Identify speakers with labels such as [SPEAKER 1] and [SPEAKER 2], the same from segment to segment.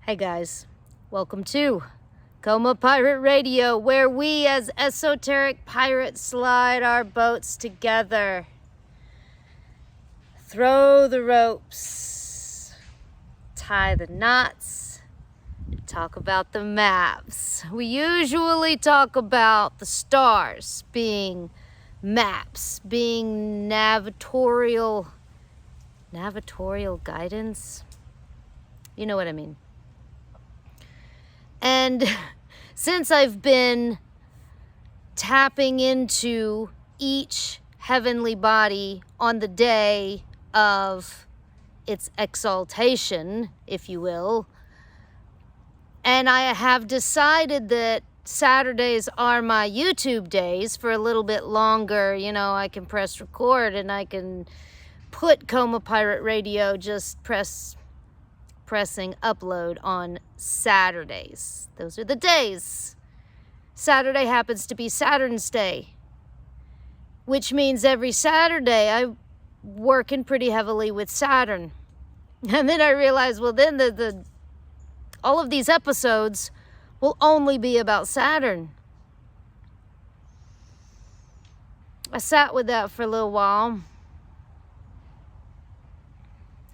[SPEAKER 1] Hey guys, welcome to Coma Pirate Radio, where we as Esoteric Pirates slide our boats together, throw the ropes, tie the knots, talk about the maps. We usually talk about the stars being maps, being navigatorial guidance. You know what I mean. And since I've been tapping into each heavenly body on the day of its exaltation, if you will, and I have decided that Saturdays are my YouTube days for a little bit longer, you know, I can press record and I can put Coma Pirate Radio, just pressing upload on Saturdays. Those are the days. Saturday happens to be Saturn's day, which means every Saturday I'm working pretty heavily with Saturn. And then I realized, well, then all of these episodes will only be about Saturn. I sat with that for a little while.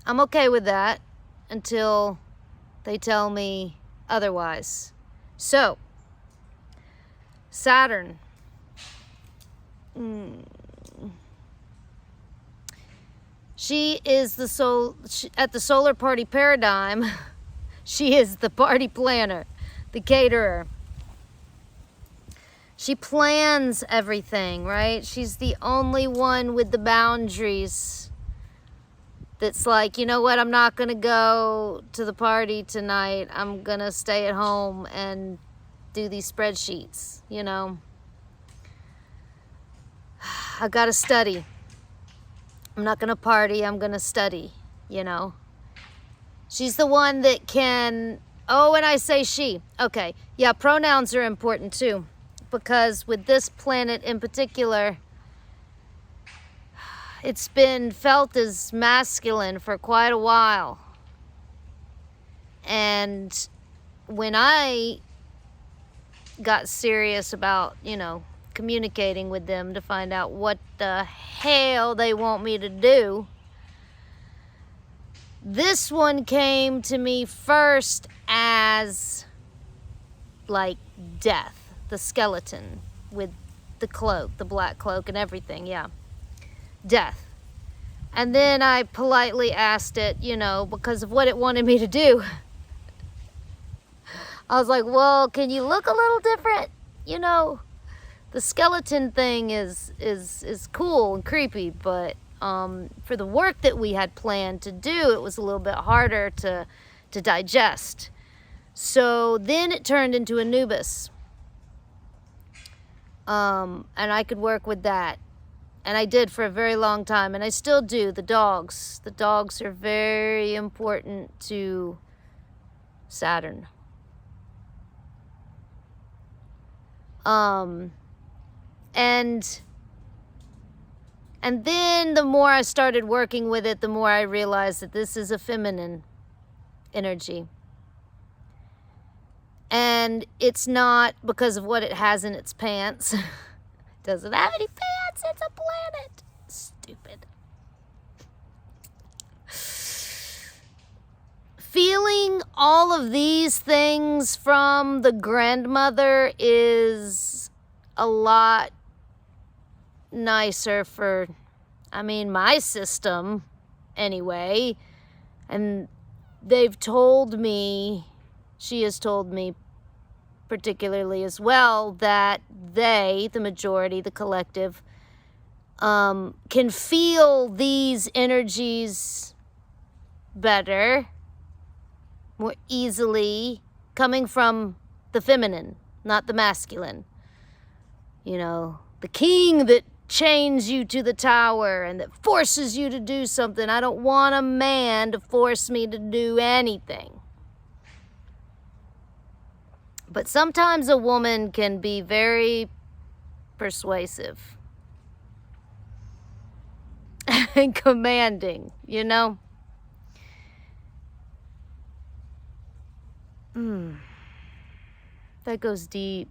[SPEAKER 1] I'm okay with that until they tell me otherwise. So, Saturn. She is at the solar party paradigm. She is the party planner, the caterer. She plans everything, right? She's the only one with the boundaries. That's like, you know what, I'm not going to go to the party tonight. I'm going to stay at home and do these spreadsheets, you know. I got to study. I'm not going to party. I'm going to study, you know. She's the one that can, and I say she. Okay, yeah, pronouns are important too. Because with this planet in particular, it's been felt as masculine for quite a while. And when I got serious about, you know, communicating with them to find out what the hell they want me to do, this one came to me first as like death, the skeleton with the cloak, the black cloak and everything, yeah. Death. And then I politely asked it, you know, because of what it wanted me to do. I was like, well, can you look a little different? You know, the skeleton thing is cool and creepy, but for the work that we had planned to do, it was a little bit harder to digest. So then it turned into Anubis. And I could work with that. And I did for a very long time, and I still do. The dogs. The dogs are very important to Saturn. And then the more I started working with it, the more I realized that this is a feminine energy. And it's not because of what it has in its pants. It doesn't have any pants. It's a planet. Stupid. Feeling all of these things from the grandmother is a lot nicer for, my system anyway. And she has told me particularly as well, that they, the majority, the collective, can feel these energies better, more easily, coming from the feminine, not the masculine. You know, the king that chains you to the tower and that forces you to do something. I don't want a man to force me to do anything. But sometimes a woman can be very persuasive and commanding, you know? That goes deep.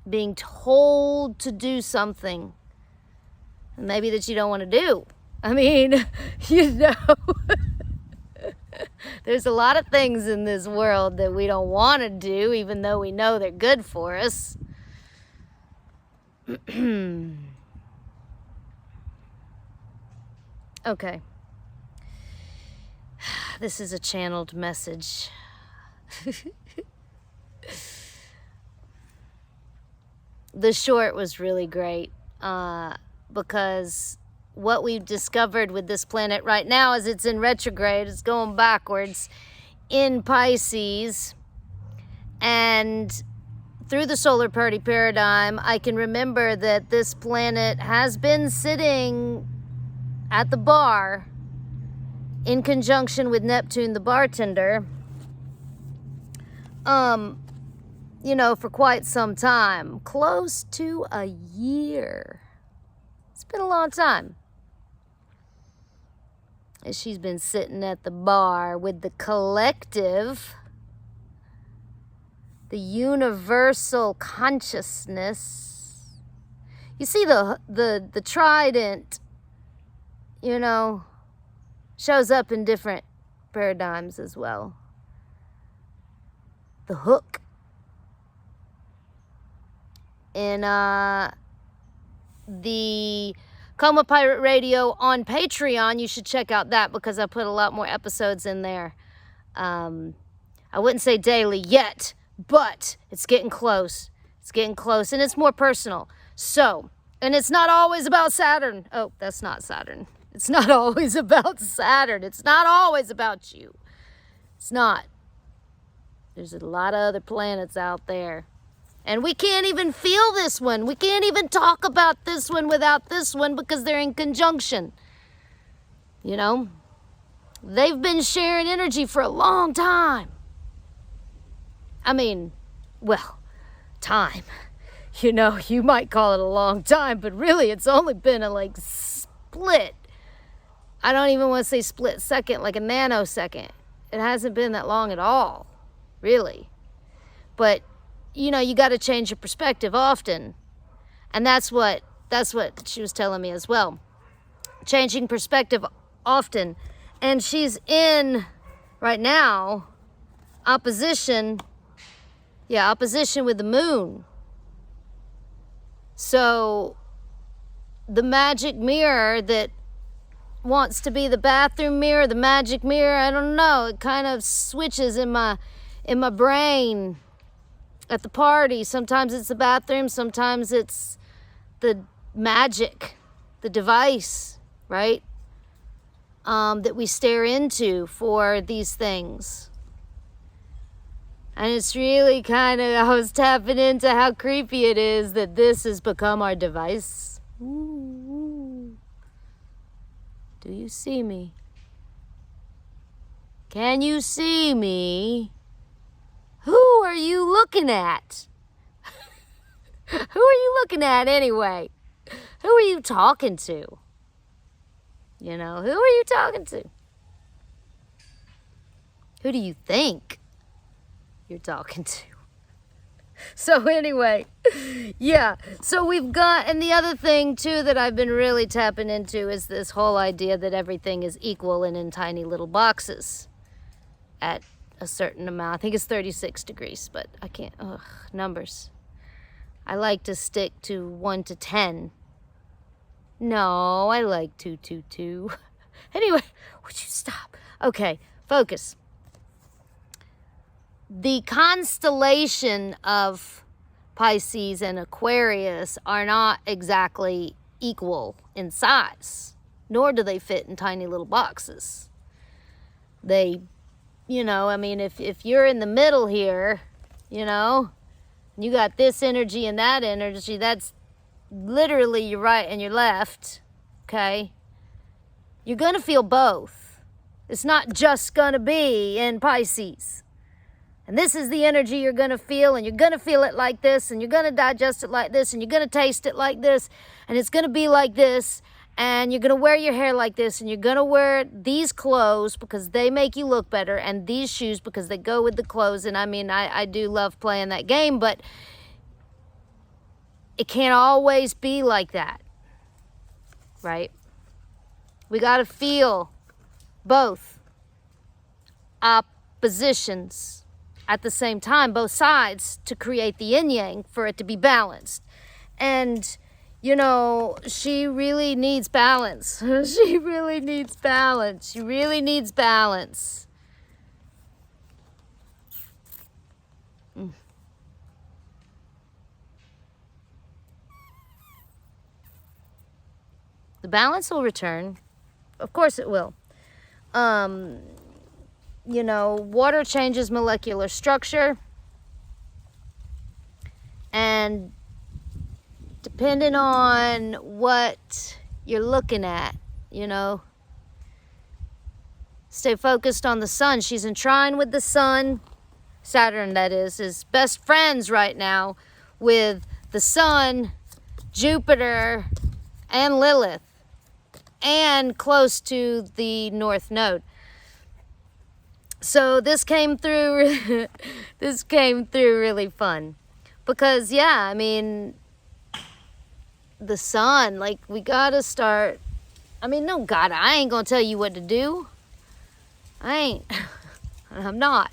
[SPEAKER 1] Being told to do something, and maybe that you don't want to do. I mean, you know, there's a lot of things in this world that we don't want to do, even though we know they're good for us. Okay. This is a channeled message. The short was really great because what we've discovered with this planet right now is it's in retrograde, it's going backwards in Pisces, and through the solar party paradigm, I can remember that this planet has been sitting at the bar in conjunction with Neptune, the bartender, you know, for quite some time, close to a year. It's been a long time. And she's been sitting at the bar with the collective, the universal consciousness. You see, the trident, you know, shows up in different paradigms as well. The hook in the Coma Pirate Radio on Patreon. You should check out that because I put a lot more episodes in there. I wouldn't say daily yet, but it's getting close. It's getting close, and it's more personal. So, and it's not always about Saturn. Oh, that's not Saturn. It's not always about Saturn. It's not always about you. It's not. There's a lot of other planets out there. And we can't even feel this one. We can't even talk about this one without this one because they're in conjunction. You know? They've been sharing energy for a long time. I mean, well, time. You know, you might call it a long time, but really it's only been a, like, split. I don't even want to say split second, like a nanosecond. It hasn't been that long at all, really. But you know, you got to change your perspective often. And that's what she was telling me as well. Changing perspective often. And she's in, right now, opposition with the moon. So, the magic mirror that wants to be the bathroom mirror, the magic mirror, I don't know, it kind of switches in my brain. At the party, sometimes it's the bathroom, sometimes it's the magic, the device, right? That we stare into for these things. And it's really kind of, I was tapping into how creepy it is that this has become our device. Ooh. Do you see me? Can you see me? Who are you looking at? Who are you looking at anyway? Who are you talking to? You know, who are you talking to? Who do you think you're talking to? So anyway, yeah. So we've got, and the other thing too that I've been really tapping into is this whole idea that everything is equal and in tiny little boxes at a certain amount. I think it's 36 degrees, but I can't, numbers. I like to stick to 1 to 10. No, I like 222. Anyway, would you stop? Okay, focus. The constellation of Pisces and Aquarius are not exactly equal in size, nor do they fit in tiny little boxes. They, you know, I mean, if you're in the middle here, you know, you got this energy and that energy, that's literally your right and your left, okay? You're going to feel both. It's not just going to be in Pisces. And this is the energy you're going to feel, and you're going to feel it like this, and you're going to digest it like this, and you're going to taste it like this, and it's going to be like this. and you're going to wear your hair like this, and you're going to wear these clothes because they make you look better, and these shoes because they go with the clothes. And I mean, I do love playing that game, but it can't always be like that, right? We got to feel both oppositions at the same time, both sides, to create the yin-yang, for it to be balanced. And you know, she really needs balance. She really needs balance. She really needs balance. The balance will return. Of course it will. You know, water changes molecular structure. And depending on what you're looking at, you know, stay focused on the sun. She's in trine with the sun. Saturn, that is best friends right now with the sun, Jupiter, and Lilith, and close to the North Node. So this came through, this came through really fun. Because, yeah, I mean, the sun, like, we gotta start. I mean, no, God, I ain't gonna tell you what to do. I'm not.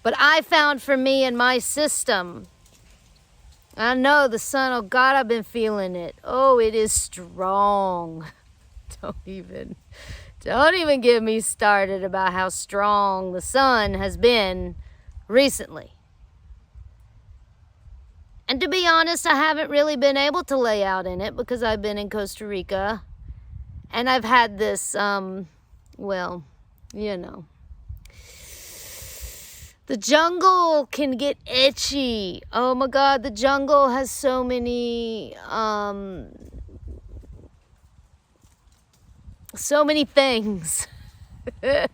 [SPEAKER 1] But I found for me in my system, I know the sun, oh God, I've been feeling it. Oh, it is strong. Don't even get me started about how strong the sun has been recently. And to be honest, I haven't really been able to lay out in it because I've been in Costa Rica. And I've had this, well, you know. The jungle can get itchy. Oh my God, the jungle has so many things that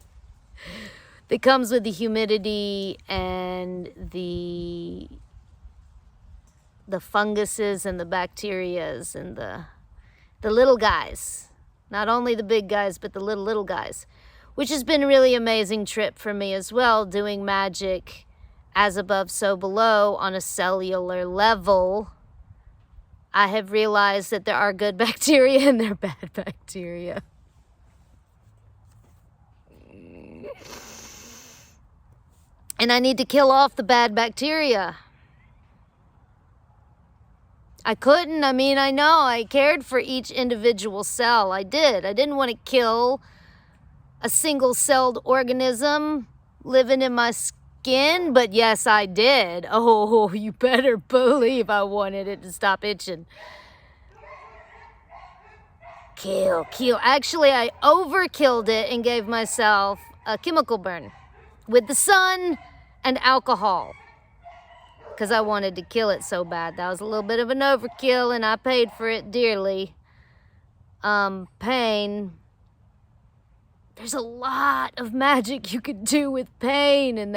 [SPEAKER 1] comes with the humidity and the funguses and the bacterias and the little guys. Not only the big guys, but the little guys. Which has been a really amazing trip for me as well, doing magic as above, so below on a cellular level. I have realized that there are good bacteria and there are bad bacteria. And I need to kill off the bad bacteria. I couldn't. I mean, I know I cared for each individual cell. I did. I didn't want to kill a single-celled organism living in my skin, but yes, I did. Oh, you better believe I wanted it to stop itching. Kill. Actually, I overkilled it and gave myself a chemical burn with the sun and alcohol because I wanted to kill it so bad. That was a little bit of an overkill, and I paid for it dearly. Pain. There's a lot of magic you could do with pain, and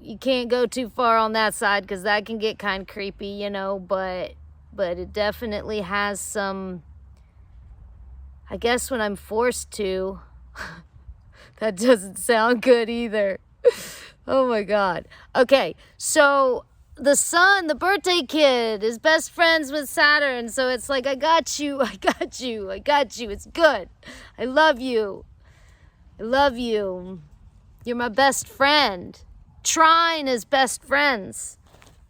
[SPEAKER 1] you can't go too far on that side because that can get kind of creepy, you know, but it definitely has some, I guess when I'm forced to, that doesn't sound good either. Oh my God. Okay, so the sun, the birthday kid, is best friends with Saturn. So it's like, I got you. It's good. I love you. You're my best friend. Trine is best friends.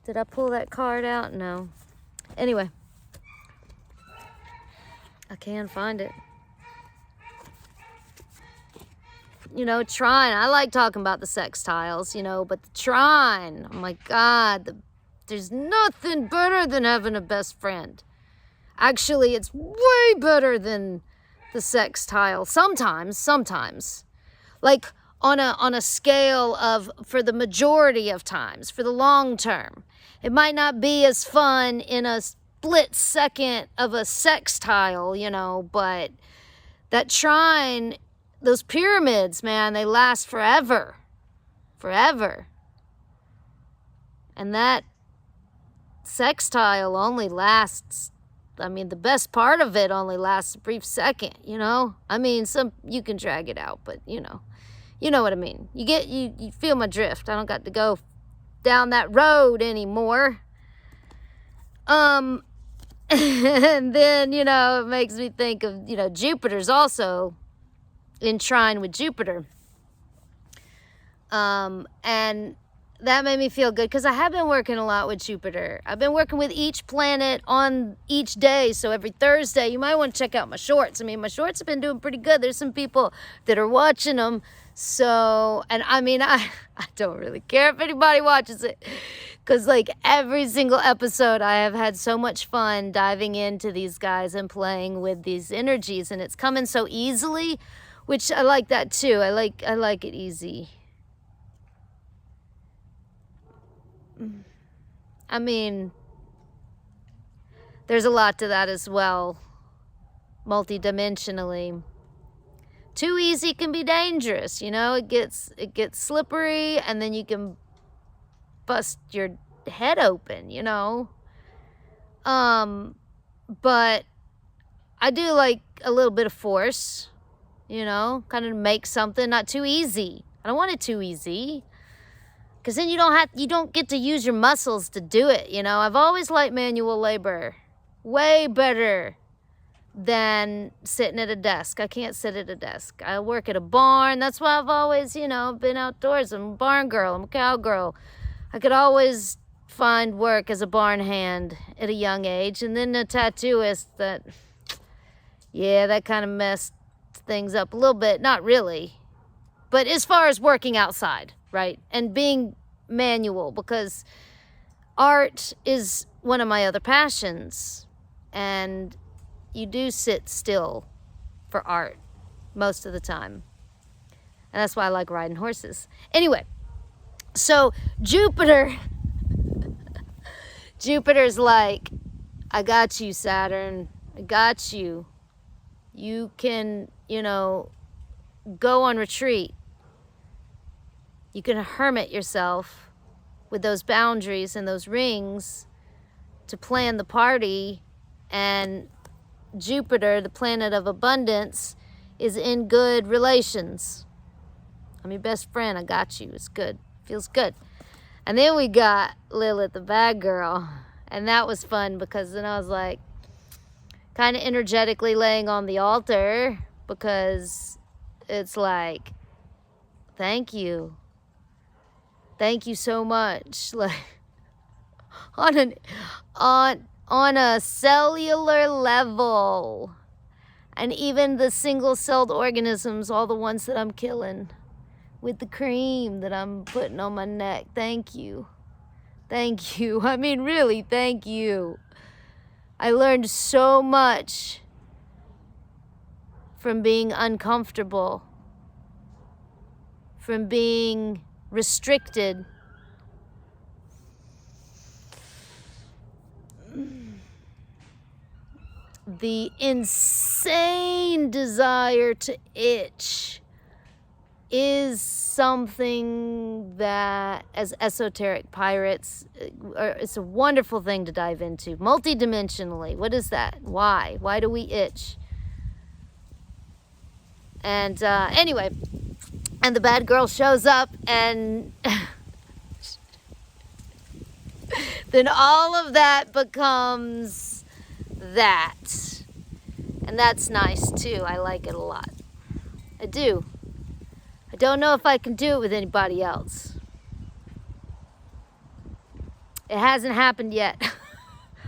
[SPEAKER 1] Did I pull that card out? No. Anyway. I can't find it. You know, Trine, I like talking about the sextiles, you know, but the Trine, oh my God, there's nothing better than having a best friend. Actually, it's way better than the sextile. Sometimes. Like on a scale of, for the majority of times, for the long term. It might not be as fun in a split second of a sextile, you know, but that Trine, those pyramids, man, they last forever. And that sextile only lasts, I mean, the best part of it only lasts a brief second, you know? I mean, you can drag it out, but you know what I mean. You feel my drift. I don't got to go down that road anymore. And then, you know, it makes me think of, you know, Jupiter's also in trine with Jupiter. And that made me feel good because I have been working a lot with Jupiter. I've been working with each planet on each day. So every Thursday, you might want to check out my shorts. I mean, my shorts have been doing pretty good. There's some people that are watching them. So, and I mean, I don't really care if anybody watches it. Because like every single episode, I have had so much fun diving into these guys and playing with these energies. And it's coming so easily, which I like that too. I like it easy. I mean, there's a lot to that as well, multidimensionally. Too easy can be dangerous, you know? It gets slippery, and then you can bust your head open, you know? But I do like a little bit of force, you know? Kind of make something not too easy. I don't want it too easy. Because then you don't get to use your muscles to do it, you know? I've always liked manual labor. Way better than sitting at a desk. I can't sit at a desk. I work at a barn. That's why I've always, you know, been outdoors. I'm a barn girl. I'm a cowgirl. I could always find work as a barn hand at a young age. And then a tattooist that kind of messed things up a little bit. Not really. But as far as working outside, right? And being manual, because art is one of my other passions. And you do sit still for art most of the time. And that's why I like riding horses. Anyway, so Jupiter's like, I got you, Saturn. I got you. You can, you know, go on retreat. You can hermit yourself with those boundaries and those rings to plan the party. And Jupiter, the planet of abundance, is in good relations. I'm your best friend. I got you. It's good. Feels good. And then we got Lilith, the bad girl. And that was fun because then I was like kind of energetically laying on the altar, because it's like, thank you. Thank you so much. Like on a cellular level. And even the single-celled organisms, all the ones that I'm killing with the cream that I'm putting on my neck. Thank you. Thank you. I mean, really, thank you. I learned so much from being uncomfortable, from being restricted. The insane desire to itch is something that, as Esoteric Pirates, it's a wonderful thing to dive into. Multidimensionally, what is that? Why? Why do we itch? And anyway, and the bad girl shows up, and then all of that becomes that. And that's nice too. I like it a lot. I do. I don't know if I can do it with anybody else. It hasn't happened yet.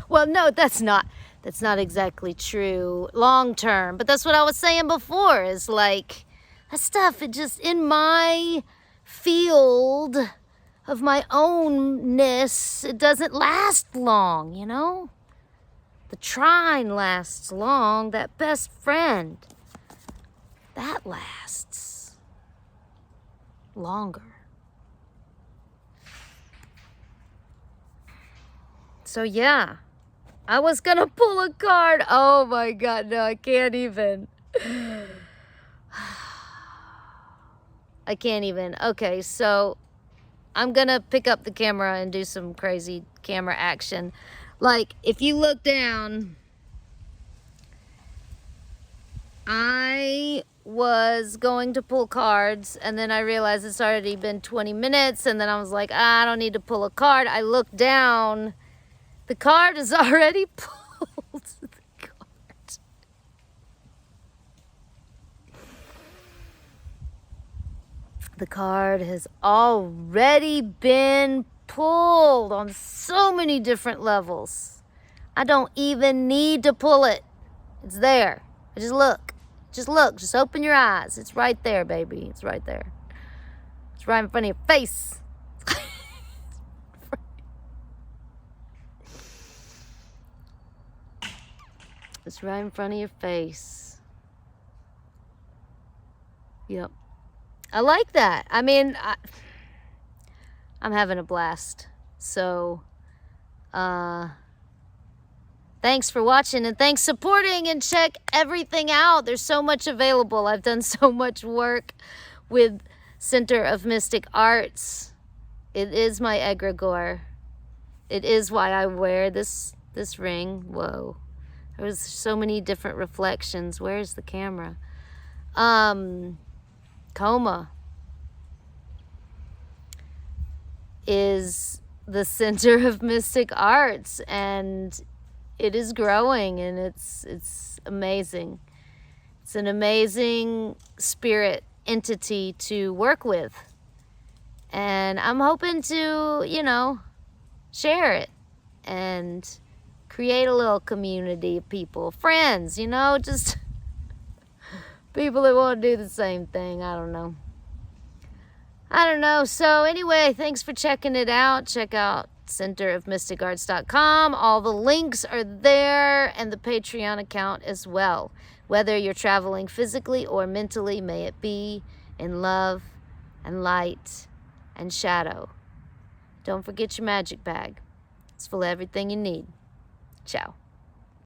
[SPEAKER 1] Well, no, that's not exactly true long term. But that's what I was saying before, is like, that stuff, it just, in my field of my ownness, it doesn't last long, you know? The trine lasts long. That best friend, that lasts longer. So yeah, I was gonna pull a card. Oh my God, no, I can't even. I can't even. Okay, so I'm gonna pick up the camera and do some crazy camera action. Like, if you look down, I was going to pull cards, and then I realized it's already been 20 minutes, and then I was like, I don't need to pull a card. I looked down, the card is already pulled. The card has already been pulled on so many different levels. I don't even need to pull it. It's there. Just look. Just look. Just open your eyes. It's right there, baby. It's right there. It's right in front of your face. It's right in front of your face. Yep. I like that. I mean, I'm having a blast. So, thanks for watching, and thanks supporting, and check everything out. There's so much available. I've done so much work with Center of Mystic Arts. It is my egregore. It is why I wear this ring. Whoa. There's so many different reflections. Where's the camera? Coma is the Center of Mystic Arts, and it is growing, and it's amazing. It's an amazing spirit entity to work with, and I'm hoping to, you know, share it and create a little community of people, friends, you know, just people that want to do the same thing. I don't know. So anyway, thanks for checking it out. Check out centerofmysticarts.com. All the links are there, and the Patreon account as well. Whether you're traveling physically or mentally, may it be in love and light and shadow. Don't forget your magic bag. It's full of everything you need. Ciao.